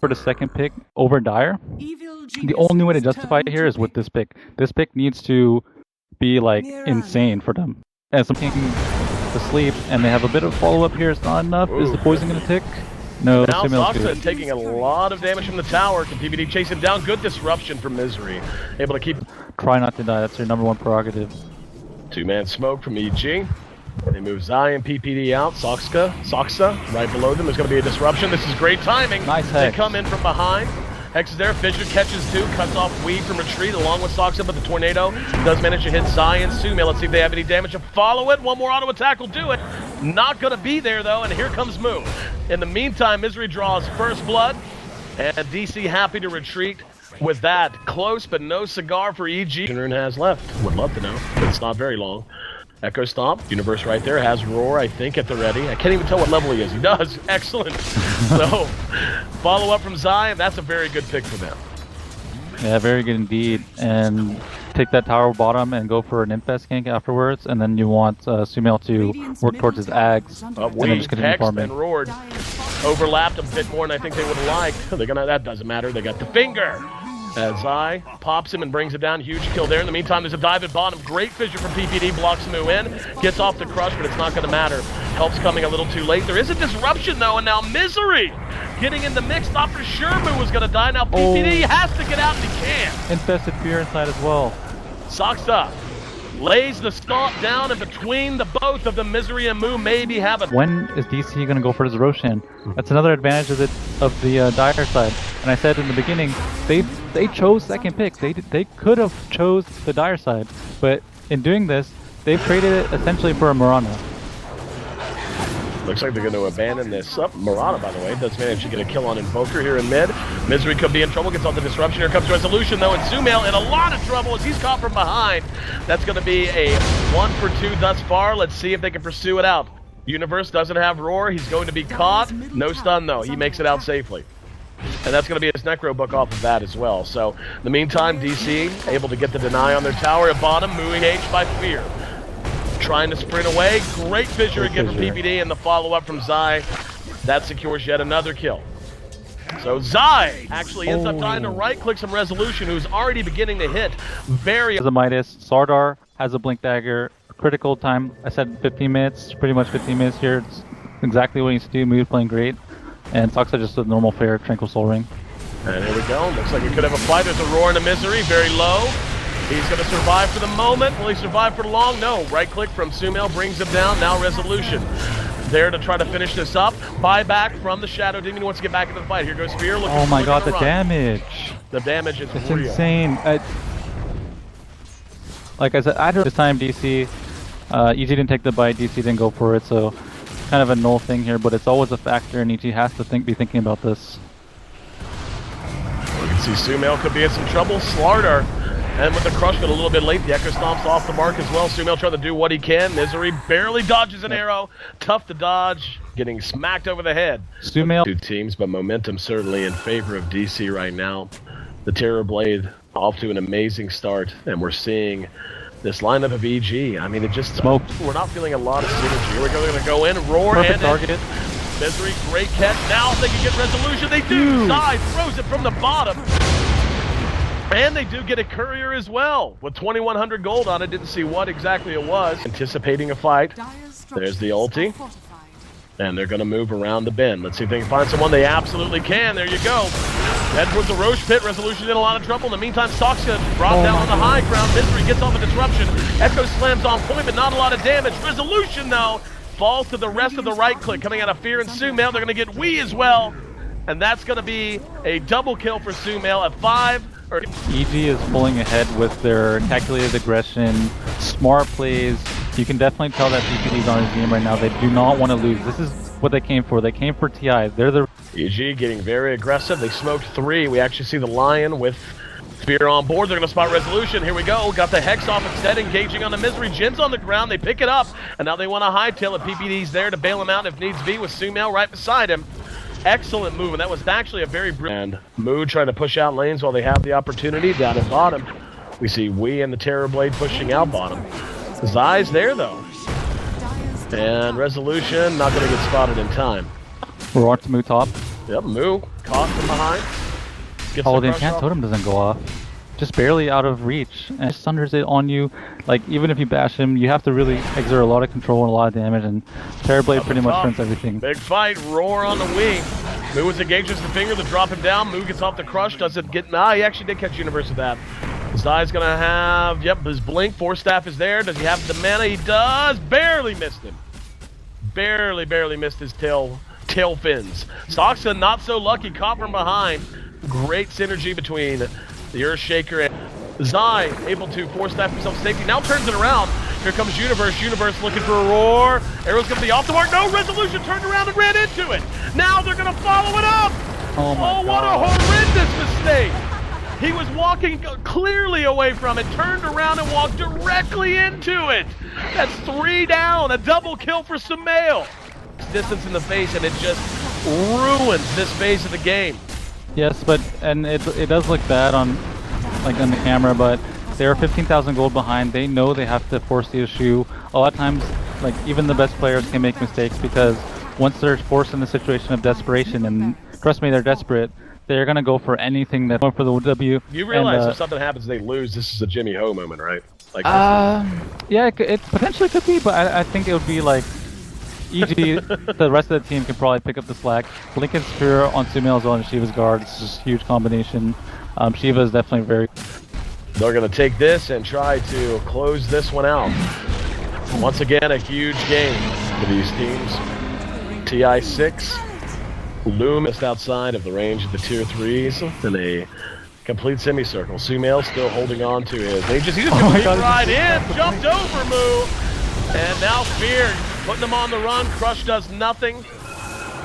for the second pick over Dire. The only way to justify it here is with this pick. This pick needs to be like insane for them. And something to sleep, and they have a bit of follow-up here. It's not enough. Ooh. Is the poison going to tick? No. Now Saksa taking a lot of damage from the tower. Can PBD chase him down? Good disruption from Misery. Able to keep... Try not to die. That's your number one prerogative. Two-man smoke from EG. They move Zai and PPD out. Saksa right below them. There's going to be a disruption. This is great timing. Nice Hex. They come in from behind. Hex is there. Fissure catches two. Cuts off Weed from retreat along with Saksa, but the tornado does manage to hit Zai and Sumail. Let's see if they have any damage to follow it. One more auto attack will do it. Not going to be there, though, and here comes Moo. In the meantime, Misery draws first blood, and DC happy to retreat with that. Close, but no cigar for EG. Rune has left. Would love to know, but it's not very long. Echo Stomp, Universe right there, has Roar, I think, at the ready. I can't even tell what level he is. He does. Excellent. So, follow up from Zai, and that's a very good pick for them. Yeah, very good indeed. And take that tower bottom and go for an Infest gank afterwards, and then you want Sumail to work towards his Ags. We hexed and roared. Overlapped a bit more than I think they would have liked. That doesn't matter. They got the finger. As Zai pops him and brings him down. Huge kill there. In the meantime, there's a dive at bottom. Great fissure from PPD. Blocks Moo in. Gets off the crush, but it's not going to matter. Help's coming a little too late. There is a disruption, though, and now Misery getting in the mix. Thought for sure Moo was going to die. Now PPD has to get out, and he can. Infested Fear inside as well. Saksa lays the stomp down, and between the both of the Misery and Moo maybe have a... When is DC going to go for his Roshan? That's another advantage of the Dire side. And I said in the beginning, they chose second pick. They could have chose the Dire side, but in doing this, they've traded it essentially for a Mirana. Looks like they're going to abandon this. Mirana, by the way, does manage to get a kill on Invoker here in mid. Misery could be in trouble, gets off the disruption. Here comes Resolution, though, and Sumail in a lot of trouble as he's caught from behind. That's going to be a 1 for 2 thus far. Let's see if they can pursue it out. Universe doesn't have Roar. He's going to be caught. No stun, though. He makes it out safely. And that's going to be his Necro book off of that as well. So, in the meantime, DC able to get the deny on their tower at bottom, moving H by Fear. Trying to sprint away. Great fissure again from PPD, and the follow-up from Zai. That secures yet another kill. So Zai actually ends up trying to right-click some Resolution, who's already beginning to hit. Has a Midas. Sardar has a Blink Dagger. Critical time. I said 15 minutes. Pretty much 15 minutes here. It's exactly what he needs to do. Mood playing great. And Saksa just a normal fair Tranquil Soul Ring. And here we go. Looks like he could have a fight. There's a Roar into Misery. Very low. He's going to survive for the moment. Will he survive for long? No. Right click from Sumail brings him down. Now Resolution. There to try to finish this up. Buyback from the Shadow Demon. He wants to get back into the fight. Here goes Fear. Oh my god, the damage. The damage is it's real. Insane. Like I said, I don't this time DC. EG didn't take the bite, DC didn't go for it, so kind of a null thing here, but it's always a factor and EG has to be thinking about this. We can see Sumail could be in some trouble. Slardar. And with the crush got a little bit late, the Echo Stomp's off the mark as well. Sumail trying to do what he can. Misery barely dodges an arrow. Tough to dodge. Getting smacked over the head. Sumail. Two teams, but momentum certainly in favor of DC right now. The Terror Blade off to an amazing start, and we're seeing this lineup of EG. I mean, it just smoked. We're not feeling a lot of synergy. Here we go. They're going to go in, Roar, perfect target. Misery, great catch. Now they can get Resolution. They do. Zai throws it from the bottom. And they do get a courier as well, with 2,100 gold on it. Didn't see what exactly it was. Anticipating a fight. There's the ulti. And they're going to move around the bend. Let's see if they can find someone. They absolutely can. There you go. Head towards the Roche pit. Resolution in a lot of trouble. In the meantime, Saksa brought down on the high ground. Misery gets off a disruption. Echo slams on point, but not a lot of damage. Resolution, though, falls to the rest of the right click. Coming out of Fear and Sumail. They're going to get Wii as well. And that's going to be a double kill for Sumail at 5. EG is pulling ahead with their calculated aggression, smart plays. You can definitely tell that PPD is on his game right now. They do not want to lose. This is what they came for. They came for TI. They're the... EG getting very aggressive. They smoked 3. We actually see the Lion with Fear on board. They're going to spot Resolution. Here we go. Got the Hex off instead, engaging on the Misery. Jin's on the ground. They pick it up, and now they want to hightail it. PPD's there to bail him out if needs be, with Sumail right beside him. Excellent move, and that was actually a very brilliant. And Moo trying to push out lanes while they have the opportunity. Down at bottom, we see Wii and the Terror Blade pushing out bottom. Zai's there, though. And Resolution not going to get spotted in time. We're on to Moo top. Yep, Moo caught from behind. Gets Oh, the the crush enchant off. totem doesn't go off. Just barely out of reach, and it sunders it on you. Like, even if you bash him, you have to really exert a lot of control and a lot of damage, and Terrorblade pretty much turns everything. Big fight, Roar on the wing. Moo engages the finger to drop him down. Moo gets off the crush, doesn't get... Nah, he actually did catch Universe with that. Zai's gonna have... Yep, his blink, Force Staff is there. Does he have the mana? He does! Barely missed him. Barely missed his tail fins. Saksa not so lucky, caught from behind. Great synergy between the Earthshaker and Zai, able to Force Staff himself to safety. Now turns it around. Here comes Universe. Universe looking for a Roar. Arrow's gonna be off the mark. No resolution. Turned around and ran into it. Now they're gonna follow it up. Oh my what God. a horrendous mistake. He was walking clearly away from it, turned around and walked directly into it. That's 3 down, a double kill for Sumail. Distance in the face, and it just ruins this phase of the game. Yes, but it does look bad on the camera, but they're 15,000 gold behind. They know they have to force the issue. A lot of times, like, even the best players can make mistakes because once they're forced in the situation of desperation, and trust me, they're desperate, they're gonna go for anything that's going for the W. You realize if something happens, they lose. This is a Jimmy Ho moment, right? Like, yeah, it potentially could be, but I think it would be like, e.g., the rest of the team can probably pick up the slack. Lincoln Spear on Sumail as well, and Shiva's guard. This is a huge combination. Shiva is definitely very... They're going to take this and try to close this one out. Once again, a huge game for these teams. TI6, Loom just outside of the range of the tier 3s in a complete semicircle. Sumail still holding on to his ages. He just leaped right in, jumped over Moo, and now Fear putting them on the run. Crush does nothing.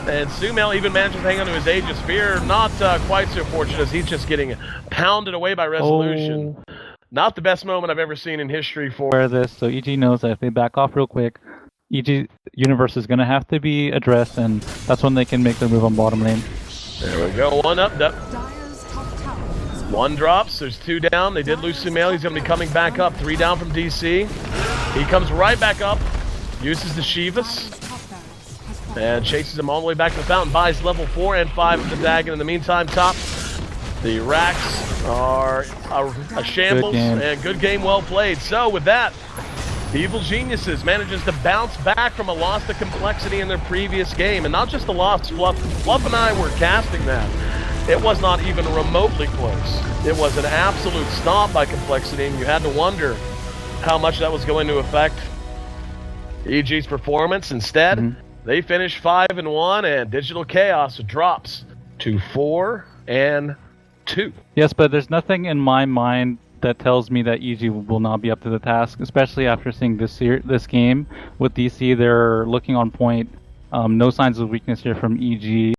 And Sumail even manages to hang on to his Aegis. Fear not quite so fortunate as he's just getting pounded away by Resolution. Oh. Not the best moment I've ever seen in history for this, so EG knows that if they back off real quick, EG Universe is going to have to be addressed, and that's when they can make their move on bottom lane. There we go, one up. One drops, there's 2 down. They did lose Sumail. He's going to be coming back up. 3 down from DC. He comes right back up, uses the Shivas, and chases him all the way back to the fountain. Buys level 4 and 5 of the Dagon. In the meantime, top, the racks are a shambles, and good game well played. So with that, the Evil Geniuses manages to bounce back from a loss to complexity in their previous game. And not just a loss, Fluff and I were casting that. It was not even remotely close. It was an absolute stomp by complexity, and you had to wonder how much that was going to affect EG's performance. Instead, they finish 5-1, and Digital Chaos drops to 4-2. Yes, but there's nothing in my mind that tells me that EG will not be up to the task, especially after seeing this game with DC. They're looking on point. No signs of weakness here from EG.